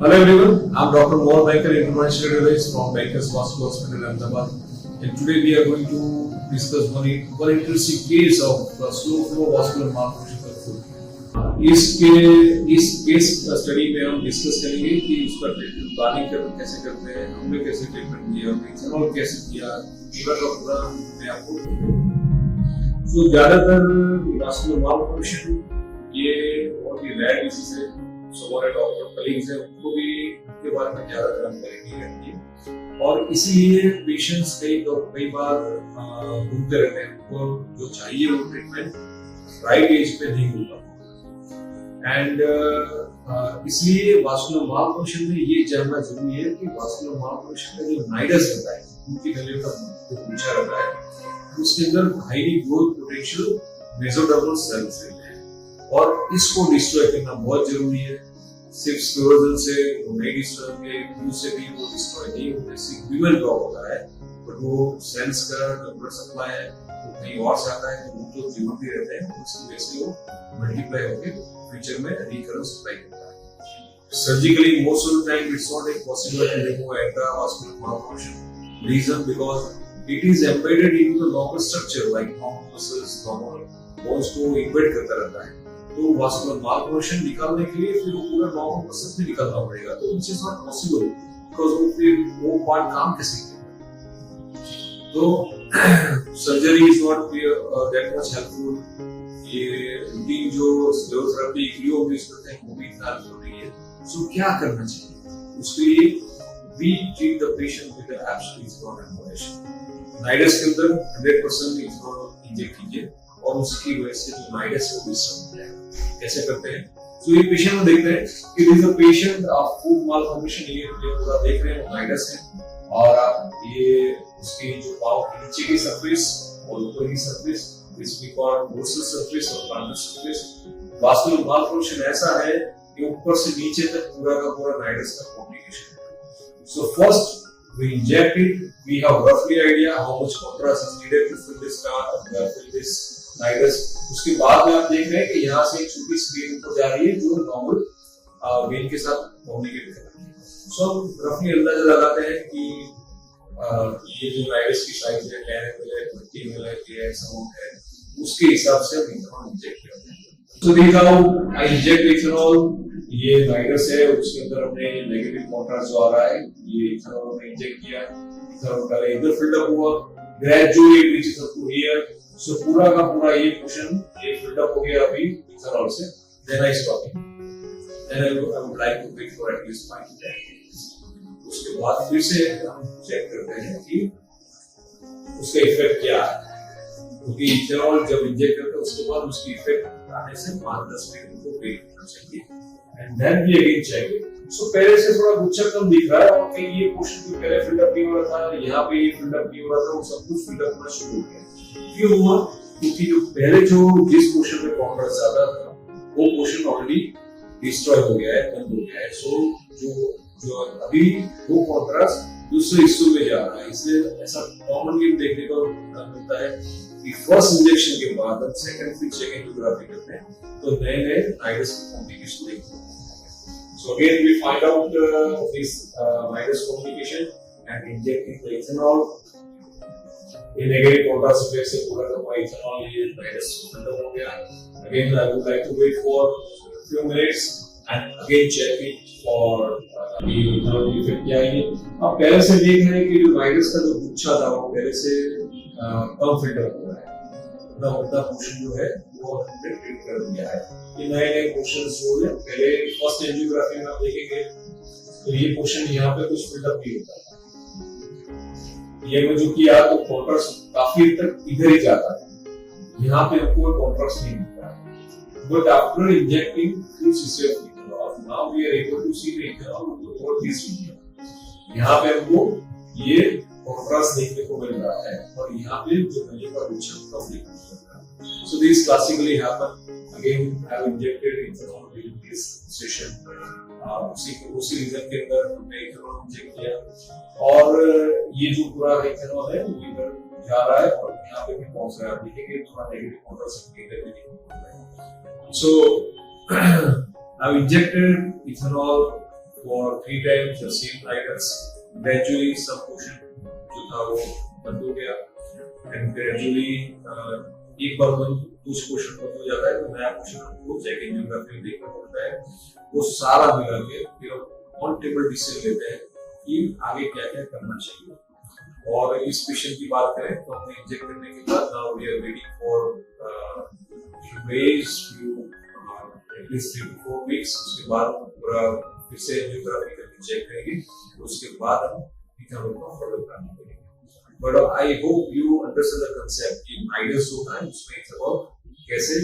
Hello everyone, I'm Dr. Mohan Banker, Interventional Radiologist from Banker's Hospital Hospital, Ahmedabad. And today we are going to discuss one interesting case of slow flow vascular malformation of foot. इस case study में हम discuss करेंगे कि उसका treatment planning कैसे करते हैं, हमने कैसे ट्रीटमेंट किया, इंटरनल कैसे किया, पूरा का पूरा मैं आपको तो ज्यादातर वास्कुलर मालफॉर्मेशन ये बहुत ही रेयर डिजीज है। हमारे डॉक्टर कलीग्स हैं उनको भी इसके बारे में ज्यादा जानकारी नहीं रहती है और इसीलिए पेशेंट्स कई बार घूमते रहते हैं, उनको जो चाहिए वो ट्रीटमेंट राइट एज पे नहीं मिल पाता। एंड इसलिए वास्कुलर मालफॉर्मेशन में ये जानना जरूरी है कि वास्कुलर मालफॉर्मेशन का जो नाइडस रहता है, उनकी गले का जो पूछा रहता है, उसके अंदर highly growth potential mesodermal cells रहते हैं और इसको डिस्ट्रॉय करना बहुत जरूरी है। सिर्फ स्क्लेरोसिस से वो नहीं डिस्ट्रॉय होंगे, फ्लू से भी वो डिस्ट्रॉय नहीं होते। सिर्फ ह्यूमन ड्रॉप होता है बट वो सेल्स का जो ब्लड सप्लाई है वो कहीं और से आता है, तो वो तो जीवन भी रहते हैं, उसकी वजह से वो मल्टीप्लाई होकर फ्यूचर में रिकरेंस सप्लाई करता है। Surgically most of the time it's not possible to remove intravascular malformation region because it is embedded into the normal structure like normal muscles, normal bones को इन्वेड करता रहता है। तो vascular malformation निकालने के लिए फिर वो पूरा नॉर्मल मसल्स में निकालना पड़ेगा, तो it is not possible because वो फिर वो पार्ट काम कैसे करेगा। तो surgery is not that much helpful. ये रूटीन जो स्क्लेरोथेरेपी क्लियो में करते हैं वो भी इतना हेल्पफुल नहीं है। सो क्या करना चाहिए उसके लिए? We treat the patient with absolute ethanol embolization. Nidus के अंदर 100% इथेनॉल इंजेक्ट कीजिए और उसकी वजह से जो नाइडस है वो डिस्टर्ब हो जाएगा। कैसे करते हैं? तो ये पेशेंट में देख रहे हैं कि this a patient of foot malformation, ये पूरा देख रहे हैं वो नाइडस है और आप ये उसकी जो पाव के नीचे की सरफेस और ऊपर की surface, this we call dorsal surface और प्लांटर सरफेस। वास्कुलर मालफॉर्मेशन ऐसा है कि ऊपर से नीचे तक पूरा का पूरा नाइडस का कॉम्प्लिकेशन है। So first we inject it, we have roughly idea how much contrast is needed to fill this fill this nidus। उसके बाद में आप देख रहे हैं कि यहाँ से एक छोटी स्क्रीन ऊपर जा रही है जो नॉर्मल वेन के साथ कम्युनिकेट कर रही है। सो हम रफली अंदाजा लगाते हैं कि ये जो नाइडस की साइज है 10 ml है, 20 ml है, 10 amount है, उसके हिसाब से हम इथेनॉल इंजेक्ट करते हैं। So this is how I inject ethanol। ये नाइडस है, उसके अंदर हमने नेगेटिव कॉन्ट्रास्ट जो आ रहा है ये इथेनॉल हमने इंजेक्ट किया। इथेनॉल पहले इधर फिल्टर हुआ, gradually it reaches up to here. So पूरा का पूरा ये पोर्शन ये फिल्टर हो गया अभी इथेनॉल से। Then I stop, then I would like to wait for at least 5 to 10 minutes। उसके बाद फिर से हम चेक करते हैं कि उसका इफेक्ट क्या है, क्योंकि इथेनॉल जब इंजेक्ट करते हैं उसके बाद उसकी इफेक्ट आने से 5-10 मिनट को वेट करना चाहिए। And then we again check. So पहले से थोड़ा गुच्छा कम दिख रहा है और कहीं ये पोर्शन जो पहले फिल्टर नहीं हो रहा था, यहाँ पे ये फिल्टर नहीं हो रहा था, वो सब कुछ फिल्टर होना शुरू हो गया। क्यों हुआ? क्योंकि जो पहले जिस पोर्शन में कॉन्ट्रास्ट आता था वो पोर्शन ऑलरेडी डिस्ट्रॉय हो गया है, बंद हो गया है। सो जो अभी वो कॉन्ट्रास्ट दूसरे हिस्सों में जा रहा है। इसलिए ऐसा कॉमनली देखने को मिलता है कि फर्स्ट इंजेक्शन के बाद हम सेकंड फिर सेकंड एंजियोग्राफी करते हैं तो नए नाइडस की कॉम्प्लिकेशन देखते हैं। So again we find out this nidus complication and injecting the ethanol in negative contrast effect से पूरा का पूरा ethanol ये nidus खत्म हो गया। Again I would like to wait for few minutes and again check it for ये ethanol effect क्या है। अब पहले से देख रहे हैं कि जो nidus का जो गुच्छा था वो पहले से कम फिल्टर हो रहा है, उतना पोर्शन जो है वो हमने ट्रीट कर दिया है। ये नए पोर्शंस जो है पहले फर्स्ट एंजियोग्राफी में आप देखेंगे तो ये पोर्शन यहाँ पे कुछ फिल्टर नहीं होता था। ये में जो किया तो कॉन्ट्रास्ट काफी तक इधर ही जाता है, यहाँ पे हमको कॉन्ट्रास्ट नहीं मिलता है। But after injecting few cc of ethanol now we are able to see the ethanol over this region. यहाँ पे हमको ये कॉन्ट्रास्ट देखने को मिल रहा है और यहाँ पे जो गले का गुच्छा कम देखने को मिल रहा है। So this classically happen। Again I have injected ethanol in this session। उसी रीजन के अंदर हमने इथेनॉल इंजेक्ट किया और ये जो पूरा इथेनॉल है वो इधर जा रहा है और यहाँ पे भी पहुंच रहा है। देखेंगे थोड़ा नेगेटिव कॉन्ट्रास्ट इधर भी दिख रहा है। So I've injected ethanol for 3 times the same items. Gradually some portion जो था वो बंद हो गया, and gradually एक बार कुछ पोर्शन बंद हो जाता है तो नया पोर्शन हमको चेक एंजियोग्राफी में देखना पड़ता है। वो सारा मिला के फिर हम ऑन टेबल डिसीजन लेते हैं कि आगे क्या क्या करना चाहिए। और इस पेशेंट की बात करें तो हमने इंजेक्ट करने के बाद now we are waiting for days at least 3 to 4 weeks। उसके बाद पूरा फिर से एंजियोग्राफी करके चेक करेंगे, उसके बाद हम इथेनॉल को फॉलो करना पड़ेगा। But I hope you understand the concept कि आइडियाज होता है उसमें इट्स अबाउट कैसे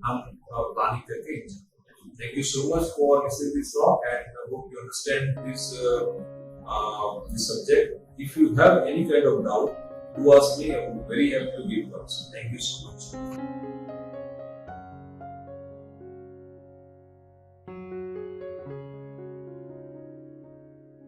हम प्लानिंग करके। Thank you so much for listening to this talk, and I hope you understand this subject. If you have any kind of doubt, do ask me. I will be very happy to give answers. Thank you so much.